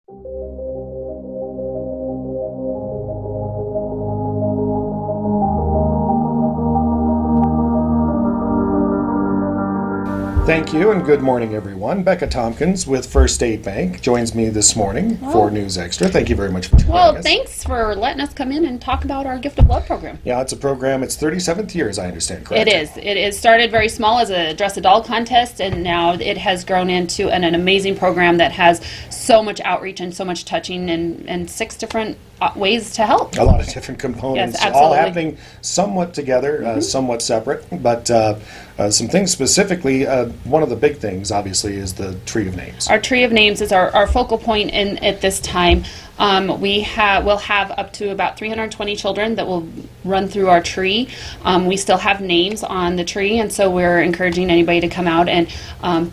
Thank you and good morning, everyone. Becca Tompkins with First Aid Bank joins me this morning for News Extra. Thank you very much for joining us. Well, thanks for letting us come in and talk about our Gift of Love program. Yeah, it's a program. It's 37th year, as I understand, correct? It is. It is started very small as a Dress a Doll contest, and now it has grown into an amazing program that has so much outreach and so much touching and 6 different ways to help. A lot of different components, Yes, all absolutely. happening somewhat together, somewhat separate, but some things specifically. One of the big things, obviously, is the Tree of Names. Our Tree of Names is our focal point at this time. We'll have up to about 320 children that will run through our tree. We still have names on the tree, and so we're encouraging anybody to come out and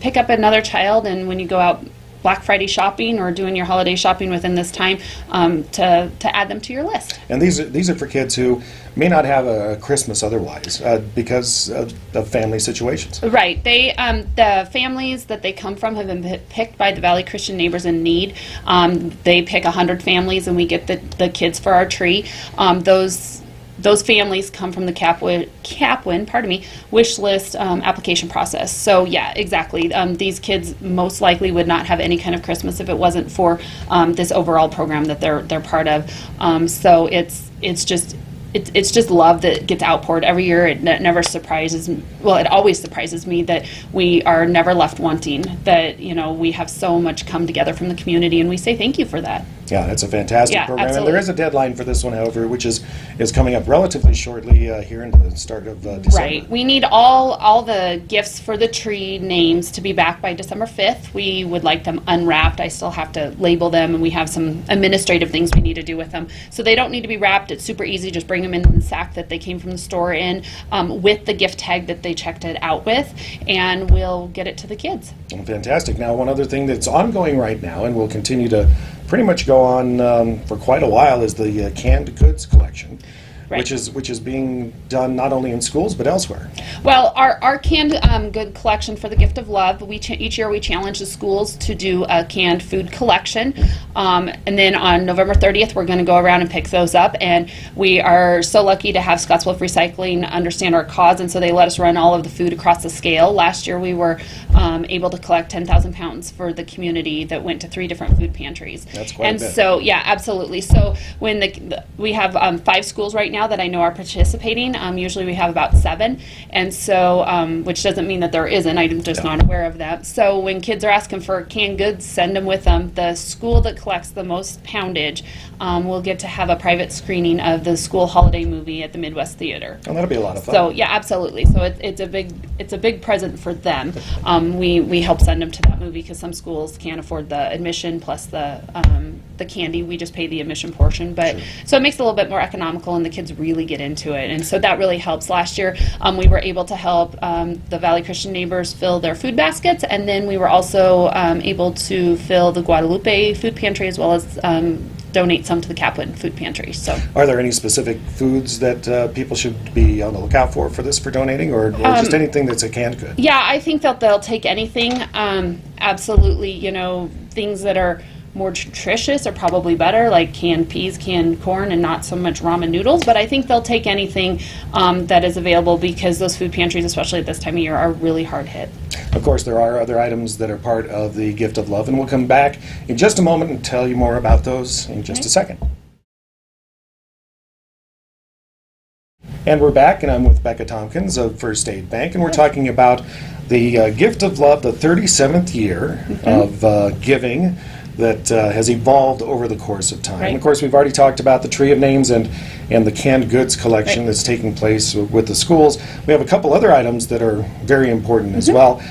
pick up another child, and when you go out Black Friday shopping or doing your holiday shopping within this time, to add them to your list. And these are for kids who may not have a Christmas otherwise because of family situations. Right. The families that they come from have been picked by the Valley Christian Neighbors in Need. They pick 100 families, and we get the kids for our tree. Those families come from the Capwin, wish list application process. So yeah, exactly. These kids most likely would not have any kind of Christmas if it wasn't for this overall program that they're part of. So it's just love that gets outpoured every year. It never surprises me. Well, it always surprises me that we are never left wanting, that we have so much come together from the community, and we say thank you for that. Yeah, it's a fantastic program. Absolutely. And there is a deadline for this one, however, which is coming up relatively shortly here in the start of December. Right. We need all the gifts for the tree names to be back by December 5th. We would like them unwrapped. I still have to label them, and we have some administrative things we need to do with them. So they don't need to be wrapped. It's super easy. Just bring them in the sack that they came from the store in with the gift tag that they checked it out with, and we'll get it to the kids. Well, fantastic. Now, one other thing that's ongoing right now, and will continue to pretty much go on for quite a while, is the canned goods collection. Right. Which is being done not only in schools but elsewhere. Well, our canned good collection for the Gift of Love, each year we challenge the schools to do a canned food collection, and then on November 30th we're going to go around and pick those up, and we are so lucky to have Scottsbluff Recycling understand our cause, and so they let us run all of the food across the scale. Last year we were able to collect 10,000 pounds for the community that went to 3 different food pantries. That's quite a bit. And so, yeah, absolutely. So when we have 5 schools right now that I know are participating. Usually we have about 7, and so which doesn't mean that there isn't. I'm just not aware of that. So when kids are asking for canned goods, send them with them. The school that collects the most poundage will get to have a private screening of the school holiday movie at the Midwest Theater. Oh, that'll be a lot of fun. So yeah, absolutely. So it's a big present for them. We help send them to that movie because some schools can't afford the admission plus the candy. We just pay the admission portion, but Sure. So it makes it a little bit more economical, and the kids really get into it, and so that really helps. Last year we were able to help the Valley Christian Neighbors fill their food baskets, and then we were also able to fill the Guadalupe food pantry as well as donate some to the Kaplan food pantry. So are there any specific foods that people should be on the lookout for this for donating, or just anything that's a canned good? yeah, I think that they'll take anything. Absolutely, things that are more nutritious are probably better, like canned peas, canned corn, and not so much ramen noodles. But I think they'll take anything that is available, because those food pantries, especially at this time of year, are really hard hit. Of course, there are other items that are part of the Gift of Love, and we'll come back in just a moment and tell you more about those in just a second. And we're back, and I'm with Becca Tompkins of First Aid Bank, and we're talking about the Gift of Love, the 37th year of giving that has evolved over the course of time. Right. And of course, we've already talked about the Tree of Names and the canned goods collection that's taking place with the schools. We have a couple other items that are very important as well.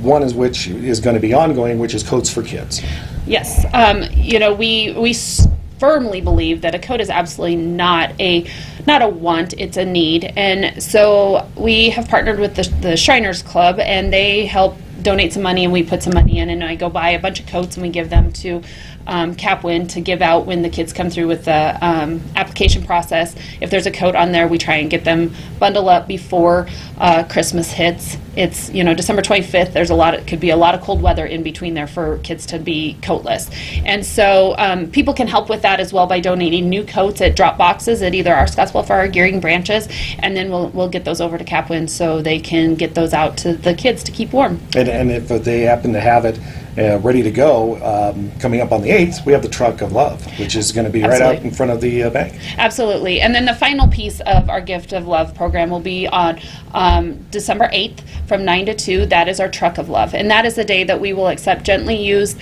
One is which is going to be ongoing, which is coats for kids. Yes, we firmly believe that a coat is absolutely not a want, it's a need, and so we have partnered with the Shriners Club, and they help donate some money, and we put some money in, and I go buy a bunch of coats and we give them to Capwin to give out when the kids come through with the application process. If there's a coat on there, we try and get them bundled up before Christmas hits. it's, December 25th, could be a lot of cold weather in between there for kids to be coatless. And so people can help with that as well by donating new coats at drop boxes at either our Scottsbluff or our Gearing branches, and then we'll get those over to Capwin so they can get those out to the kids to keep warm. And if they happen to have it ready to go, coming up on the 8th, we have the Truck of Love, which is going to be right out in front of the bank. Absolutely. And then the final piece of our Gift of Love program will be on December 8th from 9 to 2. That is our Truck of Love. And that is the day that we will accept gently used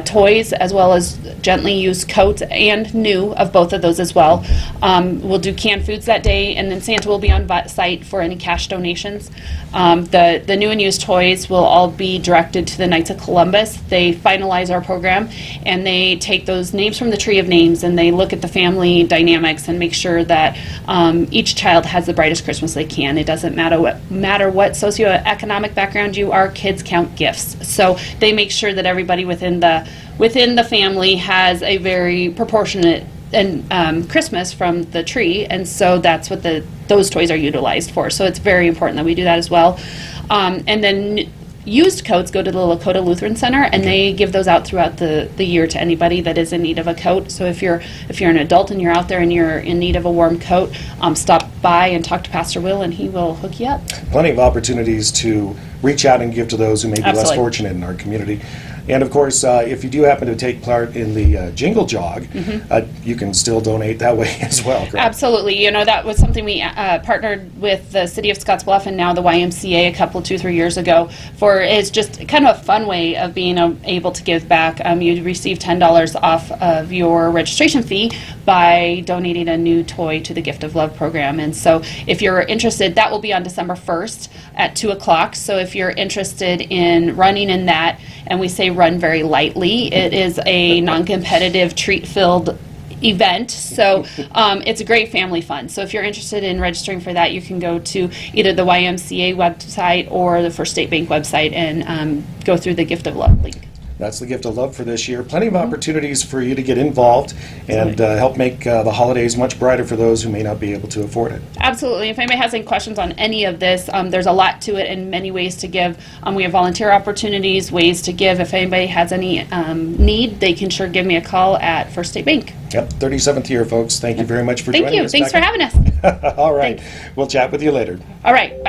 toys as well as gently used coats, and new of both of those as well. We'll do canned foods that day, and then Santa will be on site for any cash donations. The new and used toys will all be directed to the Knights of Columbus. They finalize our program, and they take those names from the Tree of Names, and they look at the family dynamics and make sure that each child has the brightest Christmas they can. It doesn't matter what socioeconomic background you are, kids count gifts. So they make sure that everybody within the family has a very proportionate and Christmas from the tree, and so that's what those toys are utilized for. So it's very important that we do that as well. And then used coats go to the Lakota Lutheran Center, and they give those out throughout the year to anybody that is in need of a coat. So if you're an adult and you're out there and you're in need of a warm coat, stop by and talk to Pastor Will, and he will hook you up. Plenty of opportunities to reach out and give to those who may be Absolutely. less fortunate in our community. And of course, if you do happen to take part in the Jingle Jog, you can still donate that way as well, correct? Absolutely. That was something we partnered with the City of Scottsbluff and now the YMCA a couple, 2-3 years ago for. It's just kind of a fun way of being able to give back. You receive $10 off of your registration fee by donating a new toy to the Gift of Love program. And so if you're interested, that will be on December 1st at 2 o'clock. So if you're interested in running in that, and we say run very lightly, it is a non-competitive, treat-filled event, so it's a great family fun. So if you're interested in registering for that, you can go to either the YMCA website or the First State Bank website and go through the Gift of Love link. That's the Gift of Love for this year. Plenty of opportunities for you to get involved and help make the holidays much brighter for those who may not be able to afford it. Absolutely. If anybody has any questions on any of this, there's a lot to it and many ways to give. We have volunteer opportunities, ways to give. If anybody has any need, they can sure give me a call at First State Bank. Yep, 37th year, folks. Thank you very much for joining us. Thank you. Thanks for having us. All right. We'll chat with you later. All right.